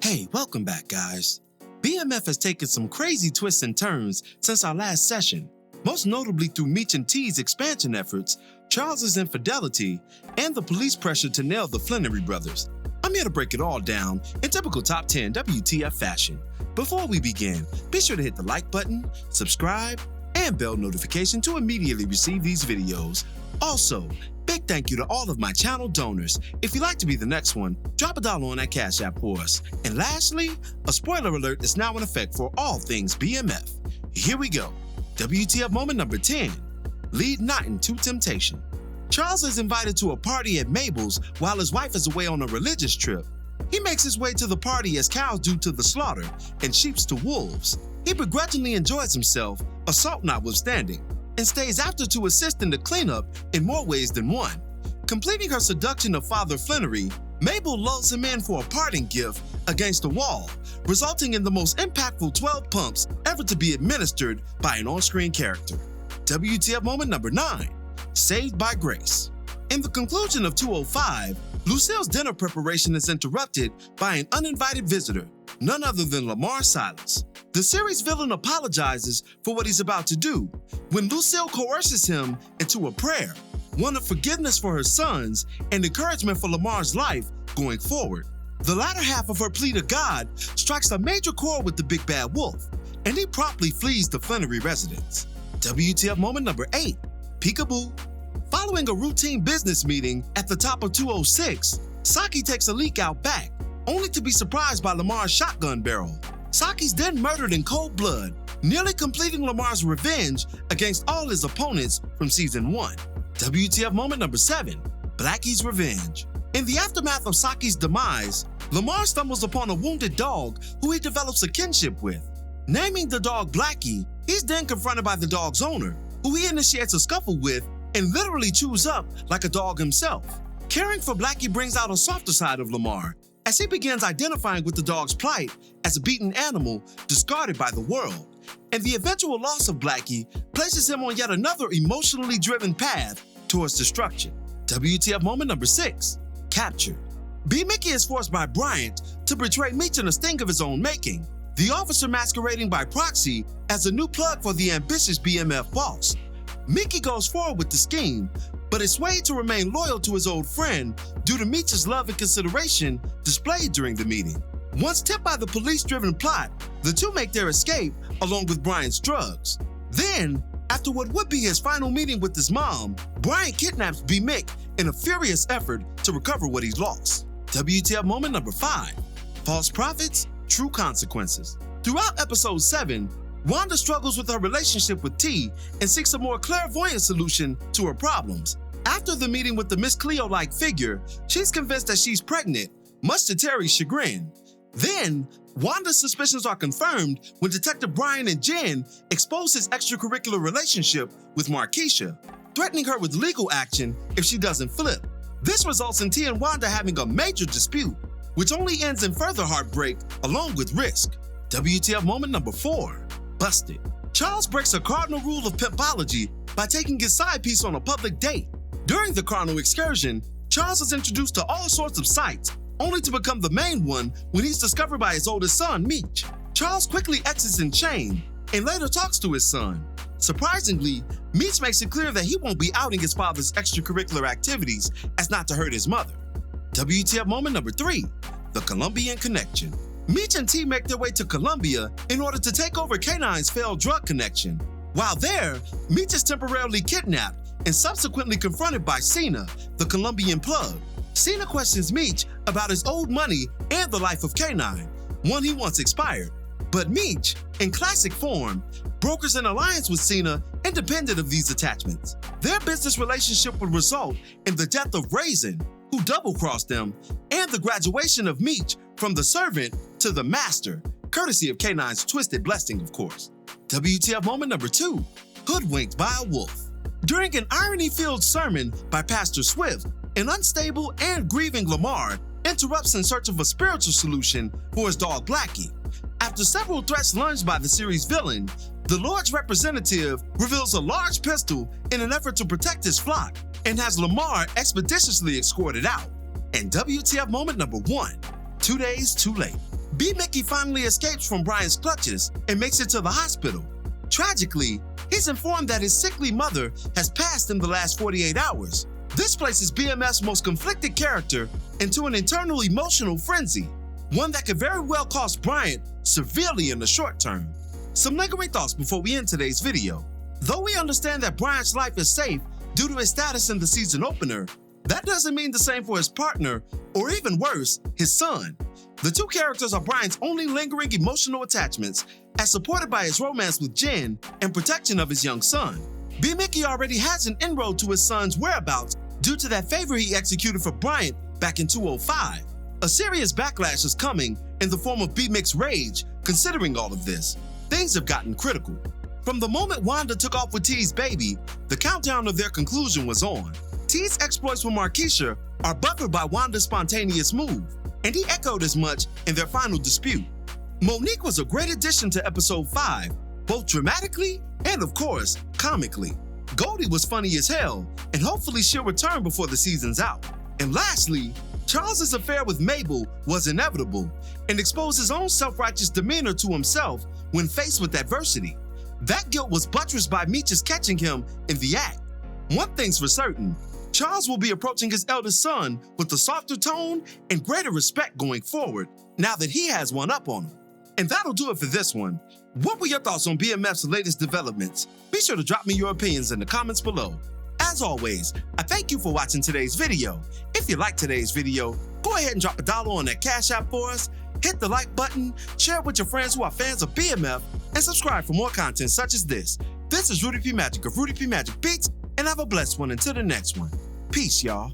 Hey, welcome back, guys. BMF has taken some crazy twists and turns since our last session, most notably through Meech and Tee's expansion efforts, Charles's infidelity, and the police pressure to nail the Flannery brothers. I'm here to break it all down in typical Top 10 WTF fashion. Before we begin, be sure to hit the like button, subscribe, and bell notification to immediately receive these videos. Also, big thank you to all of my channel donors. If you'd like to be the next one, drop $1 on that Cash App for us. And lastly, a spoiler alert is now in effect for all things BMF. Here we go. WTF Moment Number 10, Lead Not into Temptation. Charles is invited to a party at Mabel's while his wife is away on a religious trip. He makes his way to the party as cows do to the slaughter and sheep to wolves. He begrudgingly enjoys himself, assault notwithstanding, and stays after to assist in the cleanup in more ways than one. Completing her seduction of Father Flannery, Mabel lulls him in for a parting gift against the wall, resulting in the most impactful 12 pumps ever to be administered by an on-screen character. WTF Moment Number 9, Saved by Grace. In the conclusion of 205, Lucille's dinner preparation is interrupted by an uninvited visitor, none other than Lamar Silas. The series villain apologizes for what he's about to do when Lucille coerces him into a prayer, one of forgiveness for her sons and encouragement for Lamar's life going forward. The latter half of her plea to God strikes a major chord with the big bad wolf, and he promptly flees the Flannery residence. WTF Moment Number 8, Peekaboo. Following a routine business meeting at the top of 206, Saki takes a leak out back, only to be surprised by Lamar's shotgun barrel. Saki's then murdered in cold blood, nearly completing Lamar's revenge against all his opponents from Season 1. WTF Moment Number 7, Blackie's Revenge. In the aftermath of Saki's demise, Lamar stumbles upon a wounded dog who he develops a kinship with. Naming the dog Blackie, he's then confronted by the dog's owner, who he initiates a scuffle with and literally chews up like a dog himself. Caring for Blackie brings out a softer side of Lamar, as he begins identifying with the dog's plight as a beaten animal discarded by the world, and the eventual loss of Blackie places him on yet another emotionally driven path towards destruction. WTF Moment Number 6, Captured. B. Mickey is forced by Bryant to betray Meech in a sting of his own making, the officer masquerading by proxy as a new plug for the ambitious BMF boss. Mickey goes forward with the scheme, but is swayed to remain loyal to his old friend due to Meech's love and consideration displayed during the meeting. Once tipped by the police-driven plot, the two make their escape along with Brian's drugs. Then, after what would be his final meeting with his mom, Brian kidnaps B. Mick in a furious effort to recover what he's lost. WTF Moment Number 5, False Prophets, True Consequences. Throughout Episode 7, Wanda struggles with her relationship with T and seeks a more clairvoyant solution to her problems. After the meeting with the Miss Cleo-like figure, she's convinced that she's pregnant, much to Terry's chagrin. Then, Wanda's suspicions are confirmed when Detective Brian and Jen expose his extracurricular relationship with Markeisha, threatening her with legal action if she doesn't flip. This results in T and Wanda having a major dispute, which only ends in further heartbreak along with risk. WTF Moment Number 4, Busted. Charles breaks a cardinal rule of pimpology by taking his side piece on a public date. During the carnal excursion, Charles is introduced to all sorts of sights, only to become the main one when he's discovered by his oldest son, Meech. Charles quickly exits in shame and later talks to his son. Surprisingly, Meech makes it clear that he won't be outing his father's extracurricular activities as not to hurt his mother. WTF Moment Number 3, The Colombian Connection. Meech and Tee make their way to Colombia in order to take over K9's failed drug connection. While there, Meech is temporarily kidnapped and subsequently confronted by Cena, the Colombian plug. Cena questions Meech about his old money and the life of K9, one he once expired. But Meech, in classic form, brokers an alliance with Cena independent of these attachments. Their business relationship would result in the death of Raisin, who double-crossed them, and the graduation of Meech from the servant to the master, courtesy of K9's twisted blessing, of course. WTF Moment Number 2, Hoodwinked by a Wolf. During an irony-filled sermon by Pastor Swift, an unstable and grieving Lamar interrupts in search of a spiritual solution for his dog Blackie. After several threats lunged by the series villain, the Lord's representative reveals a large pistol in an effort to protect his flock and has Lamar expeditiously escorted out. And WTF Moment Number 1, 2 days too late. B. Mickey finally escapes from Brian's clutches and makes it to the hospital. Tragically, he's informed that his sickly mother has passed in the last 48 hours. This places BMF's most conflicted character into an internal emotional frenzy, one that could very well cost Brian severely in the short term. Some lingering thoughts before we end today's video. Though we understand that Brian's life is safe due to his status in the season opener, that doesn't mean the same for his partner, or even worse, his son. The two characters are Brian's only lingering emotional attachments, as supported by his romance with Jen and protection of his young son. B. Mickey already has an inroad to his son's whereabouts due to that favor he executed for Bryant back in 2005. A serious backlash is coming in the form of B. Mick's rage, considering all of this. Things have gotten critical. From the moment Wanda took off with T's baby, the countdown of their conclusion was on. T's exploits with Markeisha are buffered by Wanda's spontaneous move, and he echoed as much in their final dispute. Monique was a great addition to episode 5, both dramatically and, of course, comically. Goldie was funny as hell, and hopefully she'll return before the season's out. And lastly, Charles's affair with Mabel was inevitable and exposed his own self-righteous demeanor to himself when faced with adversity. That guilt was buttressed by Meech's catching him in the act. One thing's for certain, Charles will be approaching his eldest son with a softer tone and greater respect going forward, now that he has one up on him. And that'll do it for this one. What were your thoughts on BMF's latest developments? Be sure to drop me your opinions in the comments below. As always, I thank you for watching today's video. If you liked today's video, go ahead and drop $1 on that Cash App for us, hit the like button, share it with your friends who are fans of BMF, and subscribe for more content such as this. This is Rudy P. Magic of Rudy P. Magic Beats, and have a blessed one until the next one. Peace, y'all.